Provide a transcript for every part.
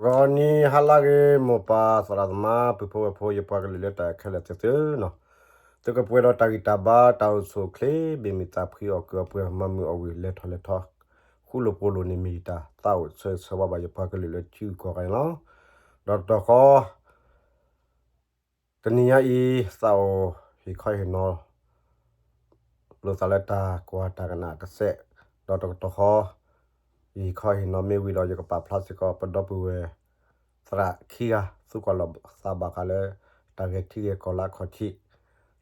Roni halage mopa saradma pipo po ye pagle ta khale te no te ko puedo tagita ba ta so kle be mi ta pri o ko pu mamu o wi le thole tho khulo polo ni mi ta o se ba ye pagle le chu ko ga no do ko tania I sa o hi khai no lo sa le ta ko ta kana ta se do ko I khai no me wi do ye ko pa plastic ko pa do puสระเคียสุกลบซาบากาเลตาเกที่กอลาคอชิ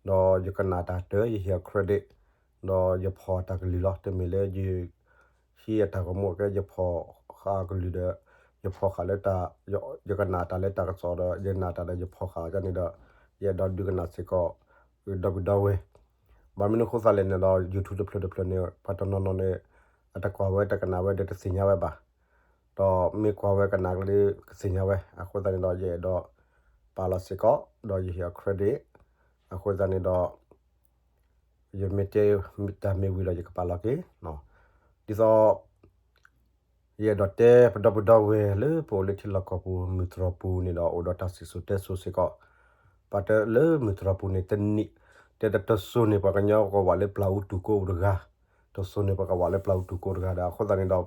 ดอยกนาตาเตยเฮียเครดิตดอยพอตากลิลอตเมเลยูเฮียตากมวกยพอคากลิเดยพอคาเลตายกนาตาเลตากสอดยนาตาเลยพอขากันนี่ดอยดอดูกนาสิก็ดอดอเวบามินโคซาเลนดอยูทูบเพลดเพลเนปัตนนเนอัตกวาเวตกนาเวเดตสิญญาเวบาတော့မေကွာဝဲကနာကလေးစင်ရဝဲအခုတန်းတော့ရဲ့တော့ပါလာစကောတော့ရခရဒစ်အခုတန်းတော့ရမတေမတာမေဝီလာရကပါလာကေနော်ဒီဆိုရဲ့တော့တဲပဒပဒဝဲလေပိုလီတီလကပူမီထရပူနေတော့အော်ဒတာစီဆိုတဲဆိုစကောပတ်တလေမီထရပူနေတနိတဲတဆုနေပကညောကိုဝါလေပလာဦးတူကိုရဂါတဆုနေပကဝါလေပလာဦးတူကိုရဂါဒါအခုတန်းတော့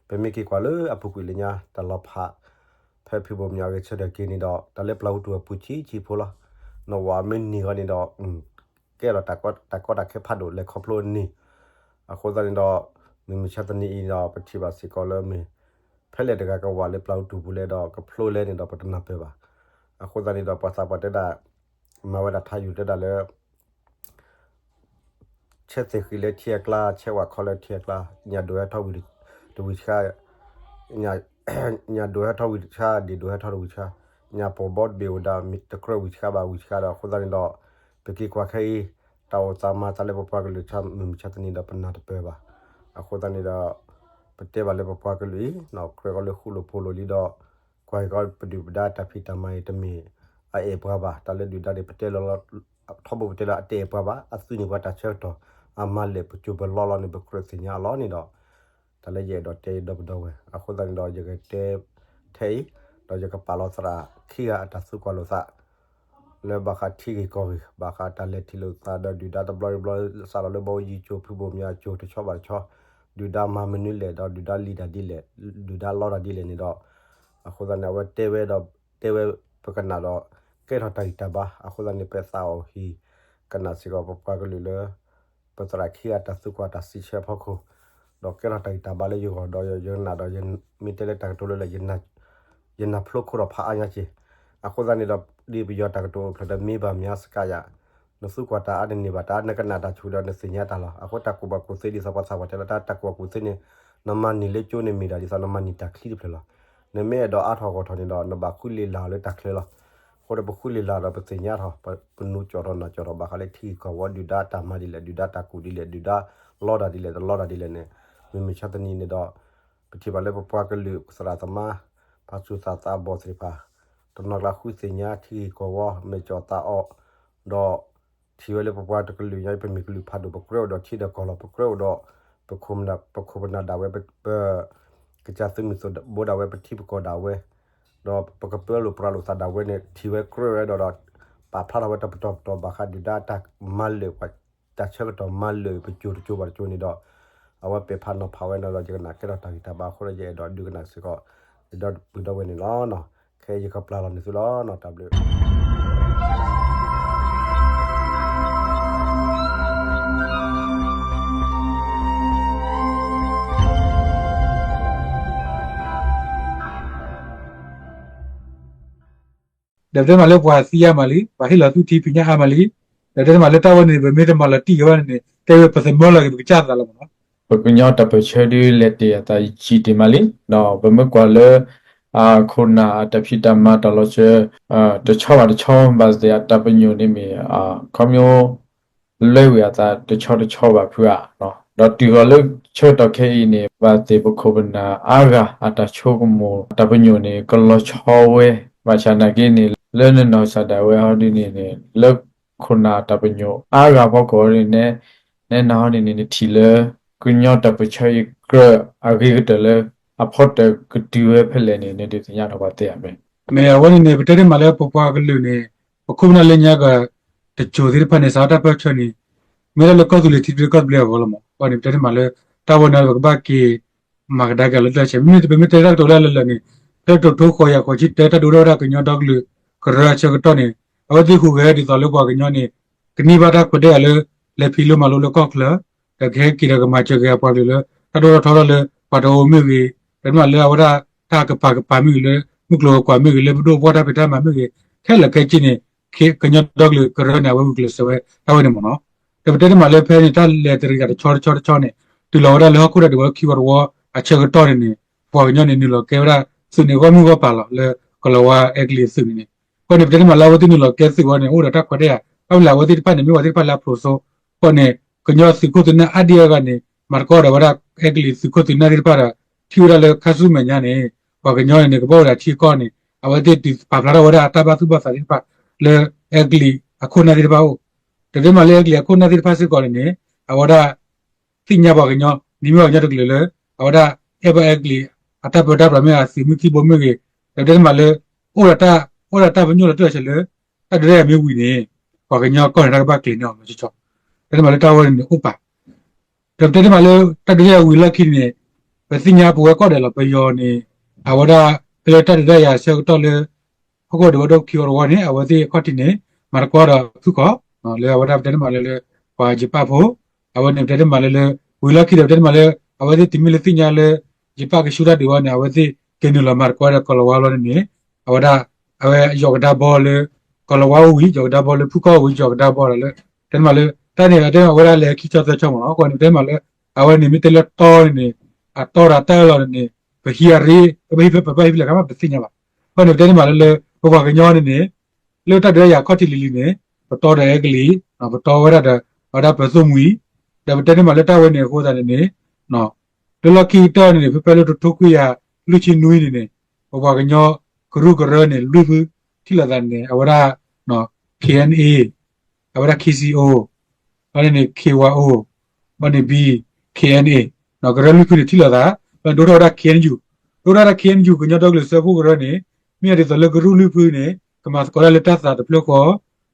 เป็นไม่กี่กว่าเลยอปุกุลิญาตลอดพะเพื่อพิบูมยาวเชดกินี่ดอกตะเล็บเราตัวปุชิชีพูละนว่าไม่นี่ก็นี่ดอกแกเราแต่ก็แค่พัดโดดเลยคอพลูนี่อะคนตอนนี้ดอกมีชาตินี้ดอกปฏิบัติสิก็เริ่มมีเพื่อเล็ดก็ว่าเล็บเราตัวบุเลยดอกก็พลูเลยนี่ดอกปัตนาเปบ่าอะคนตอนนี้ดอกภาษาปัตตามาเวลาทายอยู่ได้เลยเช่นสิ่งที่เล็กเทียกล้าเช่นว่าเขาเล็กเทียกล้าอย่าดูให้เท่าวิดูวิชาnhà đôi thaoวิชาดีđôi thaoวิชาnhàพอบอดเบลดามิตรครวิชาบาวิชาดาคนนั้นดอกไปกี่กว่าใครเต่าสามารถจะเล่นปากเลยชามิมชาตินี้ดาเป็นนาตเปบ่าคนนั้นดาไปเตะบอลเล่นปากเลยนอกเคยก็เลยคู่ลโพโลลีดอกกว่าก็ไปดูดาตาพิตาไม่ตมีไอเอปบ่าตาเล่นดูดาเดไปเตะลอทบไปเตะละเตะบ่าอัศวินว่าตาเชิดต่ออามาเลปัจจุบันล้อนี่เป็นครสิญญาล้อนี่ดอกแต่ละเย่ดอกเตดอกดอกเว้ยอะคนนั้นดอกจะเตเทยดอกจะกปาลอสระขี้อะตัสุกวาลอสะแล้วบาคาที่กิกอบาคาตาเลทิโลซาดดูดาตบลอยสารเลบอยีโจพิบมยาโจที่ชอบบาชอดูดามามนุเลดอกดูดาลีดาดิเลดูดาลอดาดิเลนี่ดอกอะคนนั้นว่าเตเวดอกเตเวปกันนาดอกเกทอตาอิตาบาอะคนนั้นเปซาโอฮีกันนาสิกอปปากลุเลปสระขี้อะตัสุกวาตาสิเชพอโคดอกแก้วตาอิตาบาเลยอยู่ก็ดอยยันนาดอยยันมีเตเลตากตัวเลยยันนาพลุกคุรพาอันยาจีอะคนนั้นนี่ดอกดีไปยอดตากตัวพระดมีบามียสกายะนสุกวาตาอันนี้บาตานักนาดาชูดอนสิญญาตาละอะคนตากุบากุเซดิสปาสาวะเตลตาตากุบากุเซนี่น้ำมันนี่เลจูนี่มีดาดิสานำมันนี่ตาคลีดิเพลละเนเมดออาทอกอทอนี่ดอนบาคุลีลาเลยตาเคลละคนบาคุลีลาดอเปสิญญาทอปนุจอรนะจอรบาคาเลที่ก็ว่าดูดาตามาดิเลดูดาตากูดิเลดูดาลอดาดิเลลอดาดิเลเนี่ยมีชาตินี้เนี่ยดอกปฏิบัติเลยปปากลือสระธรรมะพระสุสาตาบอสิริภาตนนักคุยสัญญาที่ก็ว่าไม่จอตาออกดอกที่เวลาปปากตะลือย้ายไปมีกลือพัดดอกเกลียวดอกที่ดอกกอลปเกลียวดอกประคุมนาดาวเวไปกระจายซึ่งมีส่วนบัวดาวเวไปที่ประกอบดาวเวดอกประกอบเปลือกหรือปลาหรือสาดาวเวเนี่ยที่เวเกลียวดอกป่าพระดาวเวตะปตอบบักขัดดีด้าตักมาเลยว่าจัดเชื่อต่อมาเลยไปจูบาจูนี่ดอกเอาว่าเป็นพันธุ์พาวเวอร์เราจะกันนักแค่เราตั้งแต่บ้าคนเราจะดอดูกันนักสิก็ดอดูดาวเวนี่ล้อเนาะแค่ยังกับปลาเราในสุดล้อเนาะตับเลยเดี๋ยวมาเรียกว่าเสียมาลีว่าให้เราทุกทีพิญญามาลีเดี๋ยวมาเรียกตัวนี้เป็นไม่ได้มาละตีกันนี่แต่ว่าภาษาโมลาก็จะอะไรมั้งปกญาตะเปเชดีเลติยาตาจีติมาลิเนาะบะมะกว่าเลคนน่ะตะพิตามาตลอดเชตะชอบตะชอบบาสเดียตะปญโยนี่มีคอมโยเลวyaตะตะชอบบ่เพื่อเนาะดอติก็เลชอตะเคอีนี่บาเตบโคบนาอากาอะตะโชกโมตะปญโยนี่ก็ลอชอเวมาชานากินี่เลนนอซาดาเวฮอดินี่นี่เลคนน่ะตะปญโยอากาบ่ก็นี่เนนานี่นี่ทีเลกุญญาตะปะชัยกระอากิกตะเล အဖို့တကတူဝဲဖက်လဲနေတဲ့တင်ရတော့ပါတဲ့မယ် မေဝနီနေပတဲ့မလဲပပွားကလူနေပခုနလည်းညာကတချိုဒီဖက်နေစားတာပတ်ချနီမေလကောသူလေတီပကဘလေဘောလမဘာနေပတဲ့မလဲတာဝန်နာကဘာကီမကဒါကလည်းတဲ့ချမင်းတပမတဲ့တော့တော်လာလည်းနေတဲ့တော့ထိုးခေါ်ရခေါ်ချစ်တဲ့တူတော့ကညတော့ကလူကရချကတော့နေအဝတိခုခဲဒီတော်လို့ကွာကညနေကနိဘာတာကတဲ့လေလေဖီလိုမလိုလကောကလတကဲကီရကမချကေပါလေတော်ထော်လေပါတော်မြူကြီးဒါမှလည်းဝရတာကပါမြူလေมุกโลกว่ามึงเลยดูว่าได้ไปได้มามึงแค่ละแค่จีนี่กันยอดเลยกระนั้นว่ามึงเลยสวยเอาไว้เนี่ยมั้งเนาะแต่ประเด็นมาเลยเพื่อนถ้าเลตรีกันชอเนี่ยตัวเราได้แล้วคู่ได้ดูว่าคิดว่าอาเชก็ต่อเนี่ยพอกันยอดเนี่ยเราแค่ว่าสิ่งนี้ก็มึงก็ป่าละเลยก็เราว่าเอกลีสิ่งนี้ก็เนี่ยประเด็นมาแล้วว่าที่นี่เราแค่สิ่งว่าเนี่ยโอ้เราถ้าคนเดียวเอาแล้วว่าที่ผ่านเนี่ยไม่ว่าที่ผ่านแล้วโปรโซก็เนี่ยกันยอดสิ่งที่นั่นอดีตกันเนี่ยมาร์ก็เราว่าเอกลีสิ่งที่นั่นที่ผ่านที่เราเลยข้าสู้เหมือนเนี่ยว่ากันย้อนเนี่ยก็บอกว่าที่ก้อนนี่เอาไว้ที่ปากเราว่าได้ตาบ้าทุบบ้าสารพัดเลยเอกลีอคนนั้นที่บ้าแต่เดี๋ยวมาเลยเอกลีอคนนั้นที่พัสดุก่อนนี่เอาไว้ได้ที่เนี่ยบอกกันย้อนนี่ไม่ว่าจะถูกเลยเอาไว้ได้เอเบเอกลีอัตราประดับเราไม่อาศัยมุขที่บ่มีเลยแต่เดี๋ยวมาเลยโอ้ละตาเป็นยูละตัวเฉลี่ยแต่เดี๋ยวไม่วิ่งนี่บอกกันย้อนก่อนเราบ้ากลิ่นเนี่ยมันจะชอบแต่เดี๋ยวมาเลยตาวันนี้อุปะแต่เดี๋ยวมาเลยแต่เดี๋ยววิ่งละกินเนี่ยเป็นสิ่งที่บัวก็เดี๋ยวเราไปย้อนนี่အဝဒပလက်တက်တဲ့ရဆက်တော့လေဟိုကတော့ခီရောဝါနေအဝဒီခတ်နေမာကွာရသူကလေအဝဒတဲ့မလေပါဂျပဖို့အဝနေတဲ့မလေဝီလာခီတဲ့မလေအဝဒီတိမီလတိညာလေဂျပကရှူရဒီဝါနေအဝဒီကင်းနလမာကွာရကလဝါလောနေအဝဒအဝယောဂဒါဘောလေကလဝါဝီယောဂဒါဘောလေဖူကောဝီယောဂဒါဘောလေတဲ့မလေတန်းနေတဲ့အဝဒလေခီချတဲ့ချောင်းမနော်ကိုနေတဲ့မလေအဝနေမီတလက်တော်နေအတော်ရတဲ့လောနေဘဟီရီဘဟီဘဟီလည်းကမပသိညာပါဟောနေတဲ့မှာလည်းဘဘကညောနေနေလို့တတဲ့ရခေါတိလီလီနေဘတော်တဲ့ကလေးဘတော်ဝရတဲ့ဘာသာပစုံမီဒါပတဲ့မှာလက်တဝဲနေခိုးတယ်နေနော်ဒလကီတာနေဖဖလို့ထုတ်ခွေရလူချင်းနွေးနေနေဘဘကညောဂရုဂရနေလူဖူထိလာတဲ့နေအဝရနော် KNA အဝရ KCO ဘာနေ KYO ဘာနေ B KNA နော်ဂရလူဖူထိလာတာဒိုရာ KNU ဒိုရာ KNU ကညတော့လေစဖို့ရနေမြတ်တဲ့လကရူလူဖူနေကမစကောလက်တာတဲ့ပလကော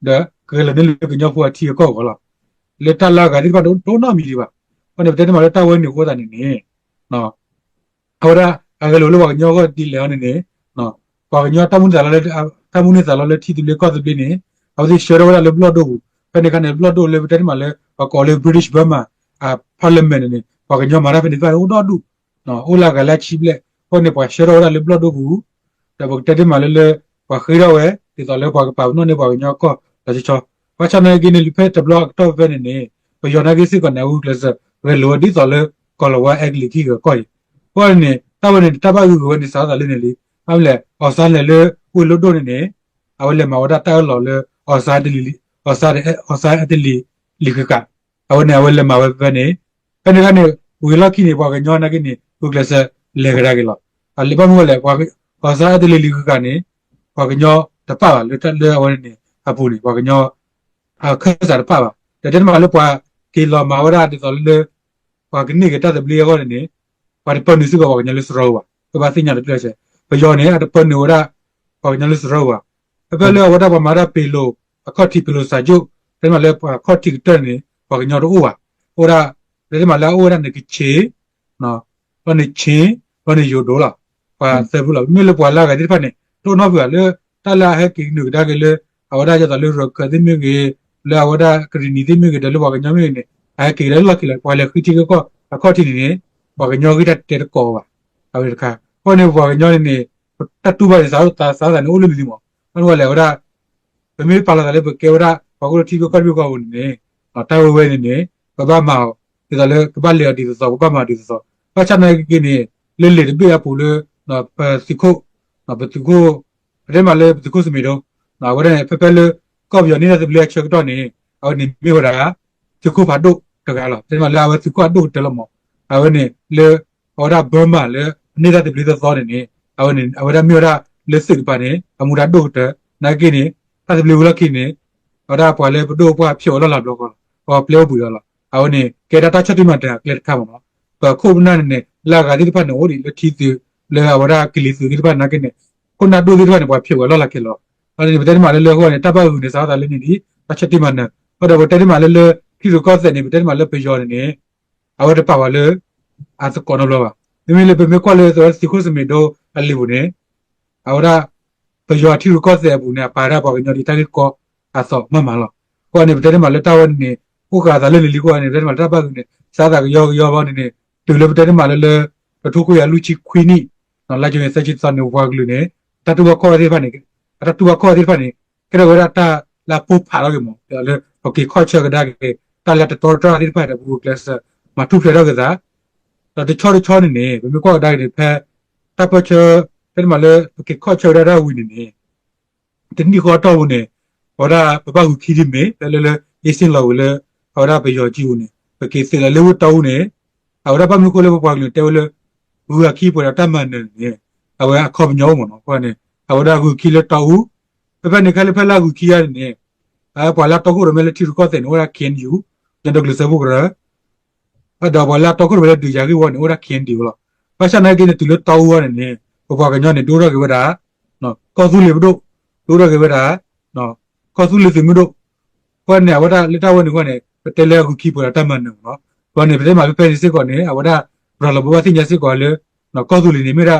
ဒါကလည်းနေကညဖို့အထီကောကောလားလက်တလာကဒီကတော့ဒိုနာမီဒီပါဘာနဲ့တဲ့မှာလက်တဝဲနေကိုတာနေနေနော်ဟောရာအကလိုလောကညောကဒီလဲနေနေနော်ဘာညောတမှုဇာလာလက်တမှုနေဇာလာလက်ထီတူလေကောသပြနေအော်ဒီရှေရဝလာလေဘလော့ဒိုဖနေကနေဘလော့ဒိုလေတဲ့မှာလေကောလေဘရစ်ဘမာပါလီမန်နေဘာညောမာရာဖနေကဟိုတော့ဒူနော်အိုလာကလာချိပလက်ဟိုနေပွားရှေရဝလာလေဘလော့ဒိုဘူးတဘတဲ့မှာလေပွားခိရဝဲဒီတော့လေပွားကပါနိုနေပွားညောကောဒါချောဘာချနေကိနေလိဖက်တဘလော့တော့ဖနေနေဘယောနာကိစီကနေဦးကလစဝဲလိုဒီတော့လေကောလဝဲအက်ဂလီကီကိုကိုနေတဘနေတဘကူကိုနေစားတာလေးနေလေအမလဲအော်စားလေလေဦးလို့တော့နေအဝလဲမဝဒတာလောလေအော်စားတလီအော်စားအတလီလီကကအဝနေအဝလဲမဝပဲနေကနေဝီလာကီနေပွားကညောနာကိနေဦးကလစလေကြရကလောအလီဘမလဲပွားအော်စားအတလီလီကကနေပွားကညောတပလေတက်လေအဝနေအပူနေပွားကညောအခက်စားတပပါတဲ့မှာလို့ပွားကီလောမဝရဒီတော့လေပွားကနေကတတဲ့ဘလီရောနေပါပန်စုကပွားကညလစရောပါဘာသိညာတဲ့ပြချက်ဘယောနေအတပန်ဝရပွားကညလစရောပါဘယ်လိုဝရပါမာရပီလိုအခတ်တီပီလိုစာကျုတဲ့မှာလေအခတ်တီတဲ့နေပွားကညတော့ဦးပါဟိုရာတဲ့မှာလာဦးရနေကချေနော်ဘာနေချင်းဘာနေယူဒေါ်လာပါဆယ်ဘူးလားမြေလပွားလာကဒီဖက်နေတော့တော့ပြလေတလာဟဲကင်းနုဒါကလေအဝဒါကြတော့လေရကဒီမြေကြီးလာဝဒါကရီနီဒီမြေကြီးတယ်လို့ပါကညမြေနေအဲကေရလကလေပွားလေခီတီကောအခတ်တီနေပါကညောကြီးတဲ့ကောပါအဲဒီခါဟိုနေပါကညောနေတတူပါစားစားတယ်လို့လို့ဒီမောအဲ့လိုလေဝဒါဘယ်မေးပါလာတယ်ကေဝဒါဘာကိုတီကောကပြုတ်ကောနေတာဝဲနေဘဘမောဒီတော့လေကပလေဒီဆိုဘဘမာဒီဆိုပါချနိုင်ကိနေလေလေပြရပူလေနော်ပစီခိုနော်ပတူကိုရဲမလေပတူကိုစမီတော့နော်ဝရဖဖလေကောပြောနေတဲ့ဘလက်ချက်တော့နေအော်နေမြေဟောတာဒီကိုဘာတို့တကယ်လားဒီမှာလာဝစီကိုတို့တယ်လို့မောအဝနေလေဟောတာဘမလေနေတဲ့ဘလက်သောနေအဝနေအဝရမြေရာလက်စစ်ပါနေအမူရာတို့တဲ့နာကိနေတဘလဝလကိနေဟောတာပွာလေတို့ပွာဖြော်လာဘလောကောဟောပလောဘူးရလားအဝနေကေဒတာချက်တိမတဲ့ကလစ်ခါမနော် ခုနနဲ့လာကတိဖတ်နေဟိုဒီလက်တီသူလေဝရကလီသူဒီဖတ်နာကနေခုနဒူဒီဖတ်နေပွားဖြစ်ဝလောလာခေလောအဲ့ဒီဘယ်တည်းမှာလဲဟိုကနေတပ်ပတ်ဦးနေစားတာလေးနေဒီအချက်တိမနဲ့ဟိုတော့ဘယ်တည်းမှာလဲခီရိုကော့တဲ့နေဘယ်တည်းမှာလဲပယောနေအဝတ်ပါဝလဲအစကောနလောပါဒီမီလေပဲကွာလဲဆိုစီခုစမီဒိုအလီဘူးနေအဝရပယောတီရိုကော့တဲ့ဘူးနေပါရပါဝင်ဒီတက်ကောအဆောမမလောကိုကနေဘယ်တည်းမှာလဲတာဝန်နေကိုကသာလဲလီကိုကနေဘယ်တည်းမှာတပ်ပတ်ဦးနေစားတာရောပေါနေနေတူလေဘယ်တည်းမှာလဲပထုကိုရလူချီခွီနီနော်လာကျရင်စချစ်စန်နေဝါဂလူနေတတူဘခေါ်သေးပါနေတတူဘခေါ်သေးပါနေကဲတော့ရတာလာပူဖာတော့ကမောလေโอเคခေါ်ချက်ကဒါကတာလက်တော်တော်သေးပါတဲ့ဘူးကလစ်မထုဖရတော့ကစားတော့တချောနေဘယ်ကောဒါနေဖက်တပ်ပချတဲ့မှာလေโอเคခေါ်ချက်ရဝီနေတင်ဒီခေါ်တော့နေဟောဒါပပကူခီဒီမေလေရေးစင်လောက်လေဟောဒါပယောကြီးဦးနေโอเคစလေဝတောင်းနေဟောဒါပမျိုးကိုလေပပွားကလေတဲလေဘူးခီပေါ်တာမန်နေအဝဲအခေါ်ညောမနော်ခေါ်နေဟောဒါကူခီလေတောက်ပပနေကလေဖလာကူခီရနေပွာလာတော့ကိုရမဲလေတီကောတဲ့နော်ရာခင်ယူညတော့ကလစဘူးကရဒါပွာလာတော့ကိုရမဲလေဒီဂျာကီဝနော်ရာခင်ဒီလောပါချနာကနေတူလို့တောက်ဝနေပပွားကညောနေတိုးတော့ကဝဒါနော်ကောစုလေဘတို့တိုးတော့ကဝဒါနော်ကောစုလေစမှုတို့ခေါ်နေဝဒါလက်တော်ဝင်ခေါ်နေတဲလေကူခီပေါ်တာမန်နော်ခေါ်နေပြတဲ့မှာပဲစစ်ခေါ်နေဝဒါဘရလဘဝသိညာစစ်ခေါ်လေနော်ကောစုလေနေမိတာ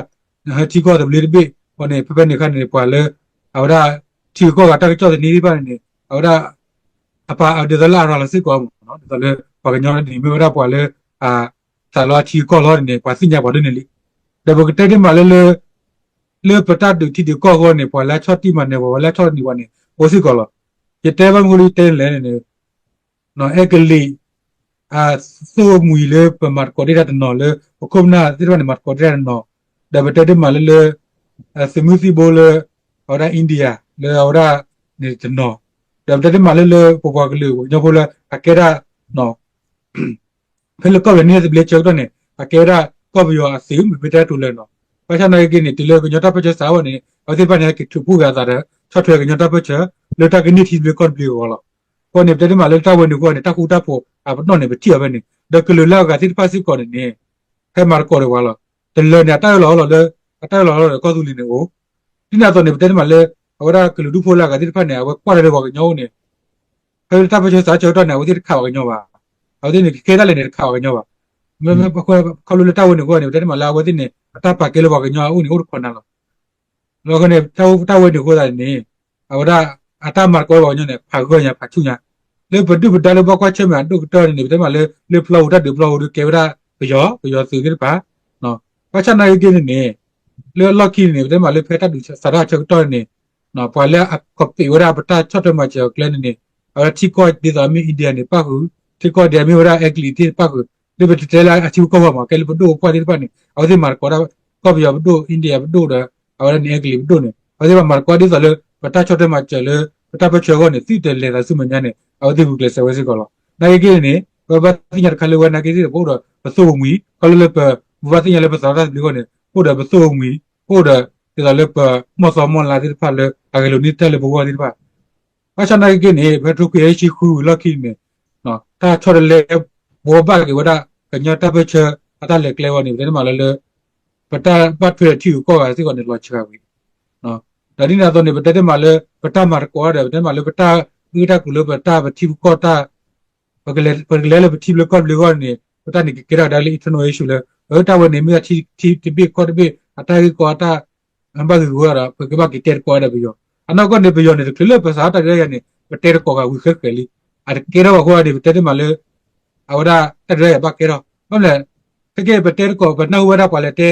ဟာတီကောတယ်လေဘေခေါ်နေပပနေခနေပွာလေဝဒါတီကောကတက်ကြောတဲ့နေဒီပါနေဝဒါအပါအဒဒလာရလာစစ်ကောနော်ဒါလေပကညောဒီမိဝဒါပွာလေဆာလောတီကောလောနေပွာသိညာပေါ်နေလေဒါဘကတဲ့မှာလေပတတ်ဒူတီဒီကောကောနေပွာလာချော့တီမနေပွာလာချော့နေဝနေโอစစ်ကောလောရတဲဘငူလီတဲလဲနေနော်အကလီဆိုမူလေပမာကိုဒီရတ်နော်လေခုမနာဒီရနေမတ်ကိုဒီရနော်ဒါဘတဲ့မှာလေစမူစီဘိုလေဟောဒါအိန္ဒိယလေဟောဒါနေတနော်ဒါဘတဲ့မှာလေပပွားကလေးကိုညဖိုလေအကေရာနော်ဖဲလကောလည်းနေတဲ့ဘလက်ချောက်တော့နေအကေရာကောဘယောအစီမပြတဲ့တူလဲနော်ပါချနာကိနေတီလေကညတာပချက်စာဝနေအသိပနေကထူပူကသာတဲ့ချော့ထွေကညတာပချက်လေတာကနိတီဘလက်ကောဘီဝလာကိုနေတဲ့မှာလေတာဝင်ကိုနေတခုတဖို့အဘနော်နေပတိရပဲနေဒကလူလာကတိပါစီကိုနေဟဲမာကိုရဝလာတလေနေတာလောလေအတာလောကောသူလီနေကိုဒီနာတော့နေတဲ့မှာလေဟောဒါကလူဒူဖိုလာကတိဖတ်နေကွာတယ်ဘောကညောနေဖဲတာပချက်စာချောတော့နေဝတိခါကညောပါဟောဒီနေခဲတယ်လည်းနေခါကညောပါမခေါလူလေတာဝင်ကိုနေတဲ့မှာလာဝတိနေအတာပါကဲလောဘောကညောဦးနေဦးခွန်နာလောကနေတာဝင်ကိုတာနေဟောဒါအတာမာကိုဘောညောနေဖာကိုညာဖာချုညာလေဘဒုဘဒါလဘကွာချက်မှာဒုတော်နေတဲ့မှာလေဖလောတ်တဲ့ဖလောတ်ကေဝရာဘယောသူကိပါနော်ပချနာယကိနေလေလော်ကီနေတဲ့မှာလေဖက်တတ်စာရချက်တော်နေနော်ပွာလေအကောပီဝရာပတာချတ်မှာချက်ကလနေအတီကောဒီသမီအိန္ဒိယနေပါဟုတီကောဒီမီဝရာအက်ကလီတီပါဟုဒီဘတဲလာအချူကောမှာကဲလဘဒုပွာဒီပါနေအော်ဒီမာကောရာကောဘယောဘဒုအိန္ဒိယဘဒုဒါအော်နေအက်ကလီဘဒုနေအော်ဒီမာကောဒီဇလေပတာချတ်မှာချက်လေပတာပချေကောနေတိတယ်လေဒါစုမညာနေအော်ဒီဘူးကလေးဆဝဲစီကောလောနိုင်ကိနေဘတိညာခလဝနာကိစီပို့တော့ပစိုးမီကလလပဘတိညာလေပစာတာဒီကောနေပို့တော့ပစိုးမီပို့တော့ဒီလေပမဆောမွန်လာဒီဖာလေအကလိုနီတယ်လေဘောဒီဖာအချနိုင်ကိနေဘထုကေရှိခုလခိနေနော်တာချော်လေဘောဘာကေဝဒကညာတပချအတလေကလေဝနေတယ်မလာလေပတာပတ်ဖရတီကိုကစီကောနေလောချာဝီနော်ဒါဒီနာတော့နေပတက်မလေပတာမာကောတယ်ပတက်မလေပတာဒီတာကုလပတာပတိကောတာပကလေလေပတိဘလကောဘလကောနေပတာနေကေရာဒါလီထနိုယေရှုလေဟတာဝနေမြတီပိကောတပိအတာကြီးကောတာအဘဂီဝရာပကဘကီတဲကောရဘီယောအနောက်ကနေဘီယောနေကလေပစာတာရရနေပတဲကောကဝိခက်ကလီအကေရာကောဒီပတဲမလေအဝဒတရဲဘကေရာဟုတ်လေတကယ်ပတဲကောဘနောဝရပါလေတဲ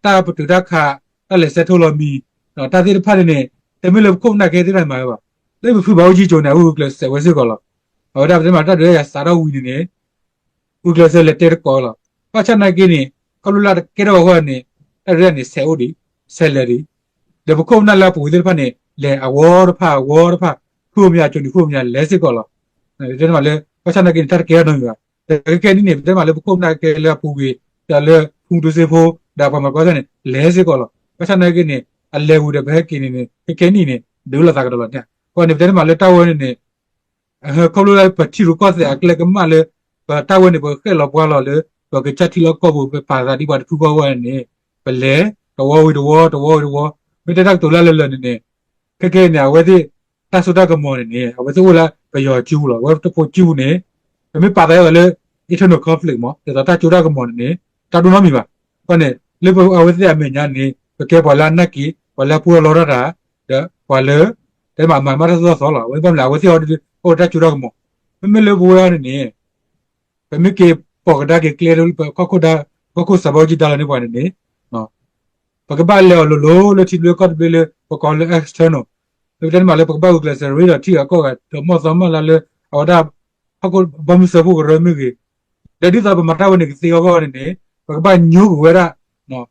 တာပတူဒခါတလေစက်ထိုလိုမီတော့တာတိဖတ်နေတမီလခုနာကေတိနိုင်မှာပါလေဘဖူဘောကြီးဂျုံနေဦးကလစ်ဝဲစစ်ကောလာဟောဒါပြမတတ်ရရစာတော့ဝီနေဦးကလစ်လက်တဲကောလာပချနာကိနေကလူလာကေရောဟောနေအဲ့ရနေဆဲဦးဒီဆဲလရီဒါဘခုနာလာပူဒီဖာနေလေအဝေါ်ဖာခုမြချုံဒီခုမြလဲစစ်ကောလာဒီမှာလေပချနာကိတတ်ကေရတော့ရတကယ်နေဒီမှာလေဘခုနာကေလာပူပြီးဒါလေဖူဒူစေဖို့ဒါပါမှာကောတဲ့လဲစစ်ကောလာပချနာကိနေအလဲဘူးတဲ့ဘဲကိနေနေကဲနေနေဒူလာတာကတော့တဲ့ကိုနေတယ်မှာလေတာဝဲနေခေါလိုလိုက်ပတိရကောတဲ့ကလကမလေတာဝဲနေဘခဲလောပွားလောလေ တော့ကချက်တီလောက်ကောဖို့ပါတာဒီပါတူကောဝဲနေပလဲတော်ဝေတော်မိတက်တော်လာလဲနေကဲညာဝဲဒီတဆူတာကမောနေအဝဲဆိုလာပယောကျူးလောဝဲတဖို့ကျူးနေမပါတဲ့လေ internal conflict မောတဲ့တာကျူတာကမောနေတာတူနော်မိပါဟောနေလေပေါ်အဝဲစီအမေညာနေကဲပေါ်လာနက်ကီပေါ်လာပူလောရတာတဲ့ပေါ်လေတဲ့မရဆောလာဝဲပမလာဝဲစီဟိုတာကျူတာကမောမလေဘောရနေပမကေပေါ်ဒါကေကလီရလကိုစဘောဂျီတာနေပေါ်နေနော်ပကပါလေလိုတီလိုကတ်ဘလေပကောလေ external တဲ့မှာလေပကပါကလစရီတာတီအကောကတော့မောသမလာလေအော်ဒါဟကိုဘမ်စဘူရမီကေဒါဒီသာပမတာဝနေစီယောကောနေပကပါညူဝဲရနော်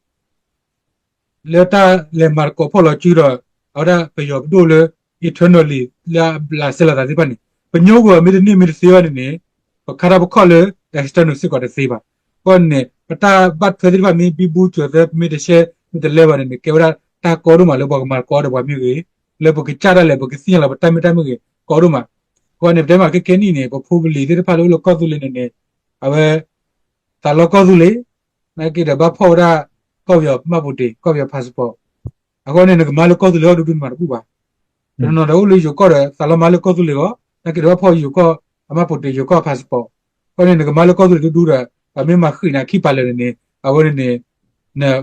လေတာလေမာကိုဖော်လို့ချီတော့အော်ဒါပယောဒိုလေ eternally la sela da di pani ပညိုးကမီနီမီစီယောနေခါရဘခေါ်လေ external စစ်ကောတဲ့စေးပါကောနေပတာဘတ်ဖက်ဒီပါမီပီဘူးချွေမီတရှဲမီတလေဘာနေကေဝရာတာကောရမလောဘောကမာကောရဘာမီကေလေဘကချာရလေဘကစီလာဘတိုင်မီကေကောရမကောနေတဲမှာကေနီနေဘဖိုးဘလီတဲ့ဖာလို့ကောသူလေနေအဝဲတာလောကောသူလေနာကေတဘဖော်ရာကောက်ရမှတ်ဖို့တေကောက်ရ passport အကောနေကမာလောကောသူလေဒုမှာကူပါနော်တော့လေယူကောရတာလောမာလောကောသူလေကောနာကေတဘဖော်ယူကောအမဖို့တေယူကော passport ကောနေကမာလောကောသူလေဒူရာအမေမခိနာခိပါလေနေအဝဲနေ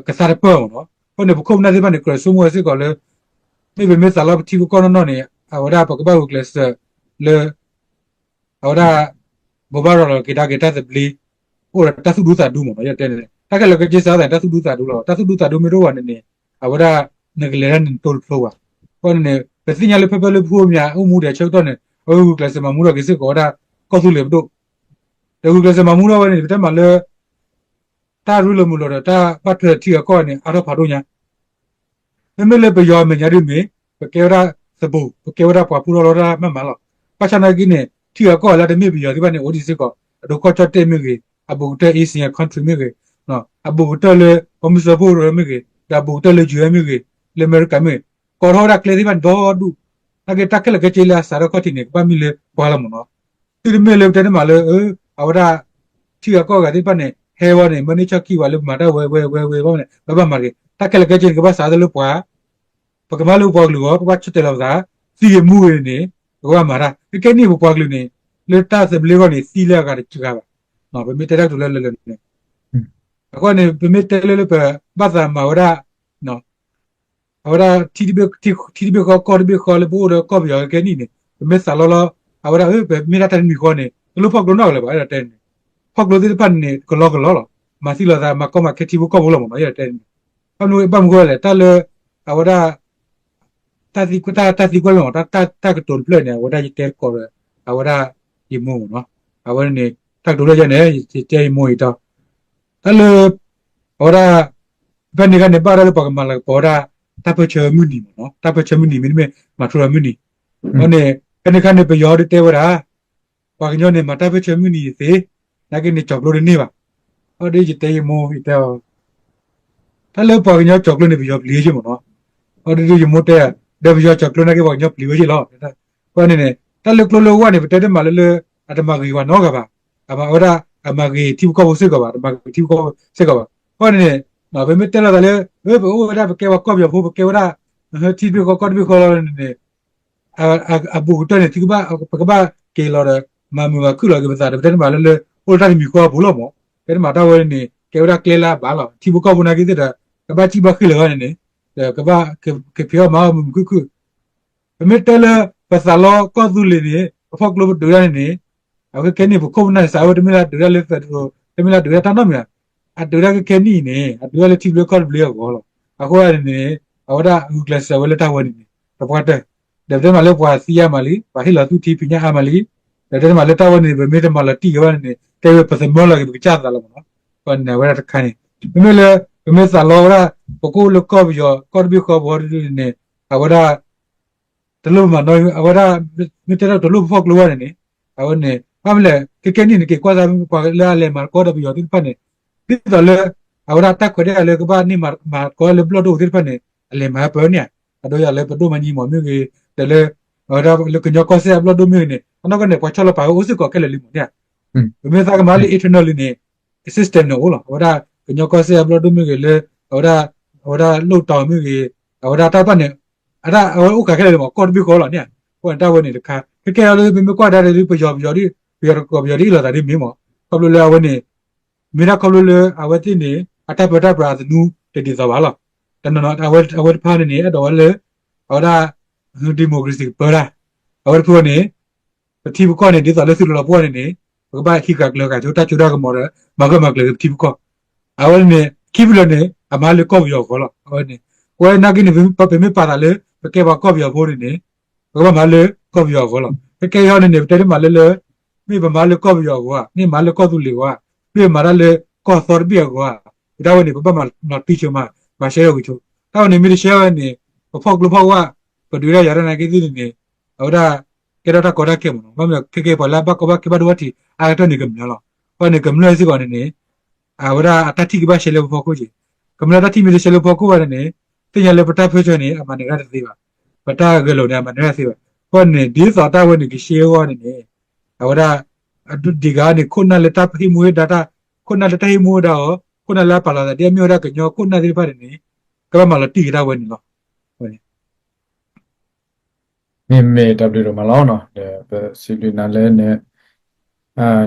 ကစားပေါ်နော်ဟိုနေဘခုနာဒီမနေကရဆုမွေးစကောလေမိဘမေဆာလာတီကိုနော်နေအဝရပကဘကလစလေအဝရဘဘရောကေတာသဘလီဟိုတသုဒုသာဒူမနော်ရတဲ့နေတကလည်းကြေးစားတယ်တသုဒုသာဒူလောတသုဒုသာဒူမီရောဝနေနေအဝရနဂလေရန်တိုလ်ဖလိုဝါဟိုနေပစီညာလေဖဖလေဖိုးမြအမှုတဲ့ချုပ်တော့နေဟိုကလစမမှုရောကေစကောဒါကောသူလေဘတို့တကူကလစမမှုရောနေတဲ့မှာလေတာရူလမူလောတာပတ်ထတီကောနေအရဖာတို့ညာမမေလေပယောမညာရီမေပကေရာစဘူပကေရာပပူလောရာမမလာပချနာကိနေတီကောလာတမေပယောဒီပါနေအိုဒီစစ်ကောဒုခောချတေမေကြီးအဘူတေအီစီယကွန်ထရီမေကြီးနော်အဘူတလေပမစဘူရမေကြီးဒါဘူတလေဂျူမေကြီးလေမေကမေကောရောရာကလေဒီban ဒေါ်ဒူအကေတက်ကလကချီလာစာရခတိနေပမီလေပွာလမနောတီမေလေတဲ့မှာလေအဝဒတီကောကဒီပါနေဟဲဝနေမနိချကီဝါလမာတာဝဲဘာနဲ့ဘဘမာကေတက်ကလကချင်းကဘာစားတယ်လို့ပွာပကမလို့ပွားလို့ပပချတယ်လို့သာစီရမှုနေဘဘမာရာဒီကနေ့ပွားလို့နေလေတာစဘလေကနေစီလာကချကပါနော်ဗမေတက်တူလဲနေအခုနေဗမေတက်လဲပဲဘာသာမာဝရနော်အဝရတီဒီဘကောဒီဘခေါ်လေဘိုးကောပြောကနေ့နေဗမေဆာလောအဝရဗမေတာတန်မီခေါ်နေလို့ဖောက်လို့တော့လေပါအဲ့ဒါတဲ့ဖောက်လို့ဒီပတ်နေကလောမစီလာမကောမခတိဘကောဘလို့မရတဲ့အနုဘမ်ကိုလေတလေအဝရတာစီကိုလောတာကတုန်ပလနေဝဒကြီးတဲကောအဝရဒီမို့နော်အဝရနေတက်တူရရနေတဲမို့တော့တလေအဝရဘယ်နေကနေပါရလို့ပကမလာပေါ်တာတပချမူနီနော်တပချမူနီမင်းမထရမူနီဟိုနေကနေပယောတဲဝရာပါကညောနေမတပချမူနီစေနာကနေချောကလို့နေပါဟိုဒီကြတဲ့မို့ဟိတော့တလေပေါ်ညောချောကလို့နေပြီးရောလေးချင်မနော်ဟိုဒီဒီမို့တဲ့ဒေဗယောချောကလို့နေကပေါ်ညောပြီးရောချင်လောဟိုနေနေတလေကလို့ဝါနေတဲ့တဲ့မှာလေအတမဂီဝနောကပါအမအော်ဒါအမဂီတီကောစစ်ကပါအမဂီတီကောစစ်ကပါဟိုနေနော်ဘယ်မတဲလာတယ်ဟိုဒါပကေဝကောပြောပကေဝရာတီဘီကောကောဘီခေါ်နေအဘူတနေတီကဘာပကဘာကေလော်မမူကခုလောကပစာတဲ့မှာလေဟိုတာမီကောဘူးလို့မောတဲ့မှာတော့ဝဲနေကေဝရာကလေလာဘာလို့တီဘကောဘနာကိတဲ့ကဘာတီဘခိလောနေကဘာကေပြောမခုဘယ်မတဲလာပစာလောကောသူလေနေဖောက်ကလို့ဒူရနေအခုကဲနေဘခုနာစာဝတ်မလာဒူရလေဖတ်တော့တမလာဒူရတာနော်မလားအဒူရကကဲနေနေအဒူရလေတီဘကောဘလျောကောလို့အခုကနေအဝဒဥကလစဝလတာဝနေတော့ပတ်တဲ့မှာလည်းပွာစီရမလီဘာဟိလာသူတီပညာအမလီတဲ့မှာလည်းတာဝနေပဲမေတ္တမလာတီကဝနေတဲဝပစမောလာကကြတာလားမနော်ဘာနေဝရတခိုင်းမမေလေမေဆာလောရာပကူလကောဘယောကောဘီကောဘောရီနေအဝဒတလို့မနော်အဝဒမေတ္တတော့လို့ဖောက်လို့ရတယ်နေအဝနေဘာမလဲကဲနေကေကွာစားကွာလာလေမာကောဘယောဒီဖနေဒီတော့လေအဝဒတက်ခွတဲ့လေကဘာနေမာကောလေဘလတို့ဒီဖနေအလေမာပေါ်နေအတော့ရလေပဒုမကြီးမောမြို့ကြီးတလေအဝဒလေကညကောဆေဘလတို့မြို့နေအနောက်ကနေပွားချလပါဦးစစ်ကောကဲလေလိမနေမေသာကမာလီ eternally နေ assistant no la ora nyo ko se upload mi ge le ora lo taw mi ge ora ta pa ne ara o ka ke le mo ko bi ko la ne ko ta wo ne de ka ke le mi ko da de bi yo di bi la da di mi mo ko lo le wa ne mi na ko lo le a wa ti ne ata pa ta bra nu te di sa ba la ta no a wa pa ne a do le ora democracy pa la a wa pho ne ti bu ko ne di sa le su lo po ne ba ki ka le ka jo ta chu da ko mo da ma ko ma le ti bu ko a wa ne ki bu le ne a ma le ko yo ko la a wa ne ko na ki ne pa pe me pa la le ke ba ko yo bo ne ko ba ma le ko yo ko la ke yo ne te ma le mi ba ma le ko yo ko ni ma le ko tu le wa mi ma le ko sor bi ko da wa ne ba ma na ti chu ma she yo chu da wa ne mi she wa ne phok lu phok wa ba du ya ya na ki ti ne ora ke da ko da ke mo ba me ke ba la ba ko ba ke ba do ti a to ne ke mo la ba ne ke mo le si ko ne a ora ta ti ki ba she le phok ko ji ke mo ta ti mi le she le phok ko wa ne ti ya le pa ta phyo chu ne a ma ne ga ti ba ba ta ke lo ne a ma ne ga si ba ko ne di sa ta wa ne ki she wa ne ora di ga ne ko na le ta phi mu da ta ko na le ta hi mu da o ko na la pa la de mi ora ke nyo ko na di ba ne ka ba ma la ti da wa ni lo မေမေ W တော့မလောင်းနော်ဒီစီလူနာလဲနဲ့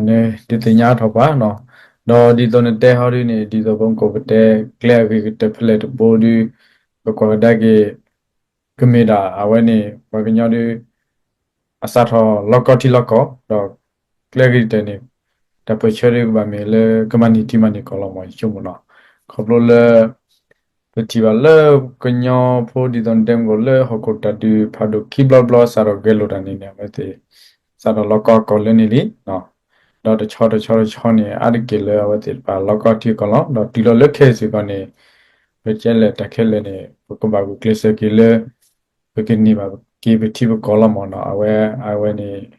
နဲဒီတင်ညာထောက်ပါနော်တော့ဒီတော့တဲ့ဟောဒီနေဒီတော့ဘုံကိုတဲ့ကလပ်ဝီတဲ့ဖလက်ဘောဒီဘကောဒါကေကမေဒါအဝဲနေဘကညောဒီအစားထောလော့ကော်တီလော့ကောတော့ကလပ်ဝီတဲ့နေတပချရီဘာမေလေကမနီတီမနီကောလောမချုံမနော်ခေါပလိုလေFestival kenyo pho di don dem go le hokota di phado ki bla saro gelo da ni ne mate saro lokko ko le ni li no do de cho ni ari ke le awate pa lokko ti ko lo do ti lo le khe si ko ni be che le ta khe le ni ko ba go klese ke le be ke ni ba ki be ti ko lo mo no awe ni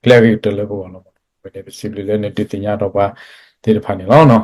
clarity le ko lo mo be ne be si le ne ti nya do ba ti de pha ni lo no